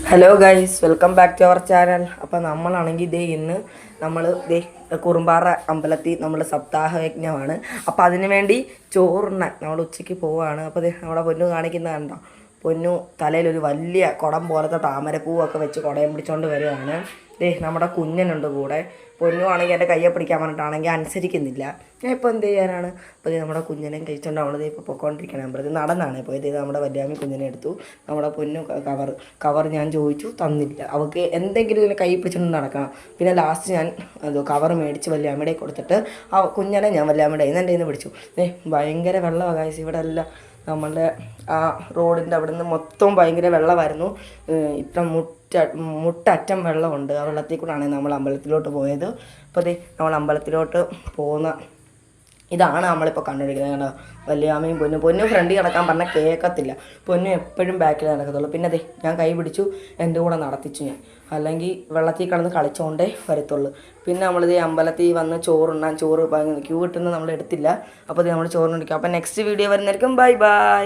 Hello guys, welcome back to our channel. അപ്പോൾ നമ്മളാണെങ്കിൽ ഇന്ന് നമ്മൾ കുറുമ്പാറ അമ്പലത്തിൽ നമ്മൾ സപ്താഹ യജ്ഞമാണ്. അപ്പോൾ അതിന് വേണ്ടി ചോറുണ്ണാൻ നമ്മൾ ഉച്ചയ്ക്ക് പോവുകയാണ്. അപ്പോൾ നമ്മുടെ പൊന്നു കാണിക്കുന്നത് കണ്ടോ, പൊന്നു തലയിലൊരു വലിയ കുടം പോലത്തെ താമരപ്പൂവൊക്കെ വെച്ച് കുടയും പിടിച്ചുകൊണ്ട് വരികയാണ്. നമ്മുടെ കുഞ്ഞനുണ്ട് കൂടെ. പൊന്നു ആണെങ്കിൽ എൻ്റെ കയ്യെ പിടിക്കാൻ പറഞ്ഞിട്ടാണെങ്കിൽ അനുസരിക്കുന്നില്ല. ഞാൻ ഇപ്പോൾ എന്ത് ചെയ്യാനാണ്? അപ്പോൾ നമ്മുടെ കുഞ്ഞിനെയും കഴിച്ചുകൊണ്ട് നമ്മളിത് ഇപ്പോൾ പൊയ്ക്കൊണ്ടിരിക്കണം. അമ്പലത്തിൽ നടന്നാണ് ഇപ്പോൾ നമ്മുടെ വല്യാമ്മി കുഞ്ഞിനെ എടുത്തു. നമ്മുടെ പൊന്നു കവർ ഞാൻ ചോദിച്ചു, തന്നില്ല. അവൾക്ക് എന്തെങ്കിലും ഇതിനെ കൈ പിടിച്ചുകൊണ്ട് നടക്കണം. പിന്നെ ലാസ്റ്റ് ഞാൻ കവർ മേടിച്ച് വല്യാമ്മയുടെ കൊടുത്തിട്ട് ആ കുഞ്ഞനെ ഞാൻ വല്യാമ്മയുടെ എൻ്റെ നിന്ന് പിടിച്ചു. ഭയങ്കര വെള്ളമാണ് ഗൈസ് ഇവിടെ എല്ലാം. നമ്മളുടെ ആ റോഡിൻ്റെ അവിടെ നിന്ന് മൊത്തം ഭയങ്കര വെള്ളമായിരുന്നു. ഇപ്പം മുട്ടറ്റം വെള്ളമുണ്ട്. ആ വെള്ളത്തിൽ കൂടെയാണ് നമ്മൾ അമ്പലത്തിലോട്ട് പോയത്. അപ്പോൾ നമ്മൾ അമ്പലത്തിലോട്ട് പോകുന്ന ഇതാണ് നമ്മളിപ്പോൾ കണ്ടുപിടിക്കുന്നത്. വല്യാമ്മയും പൊന്നു ഫ്രണ്ടിൽ കിടക്കാൻ പറഞ്ഞാൽ കേൾക്കത്തില്ല. പൊന്നു എപ്പോഴും ബാക്കിൽ നടക്കത്തുള്ളൂ. പിന്നെ ഞാൻ കൈ പിടിച്ചു, എൻ്റെ കൂടെ നടത്തിച്ചു ഞാൻ. അല്ലെങ്കിൽ വെള്ളത്തിൽ കിടന്ന് കളിച്ചുകൊണ്ടേ വരത്തുള്ളൂ. പിന്നെ നമ്മളിത് അമ്പലത്തിൽ വന്ന് ചോറ് ക്യൂ കിട്ടുന്നത് നമ്മൾ എടുത്തില്ല. അപ്പോൾ നമ്മൾ ചോറിനടിക്കും. അപ്പോൾ നെക്സ്റ്റ് വീഡിയോ വരുന്നതായിരിക്കും. Bye bye.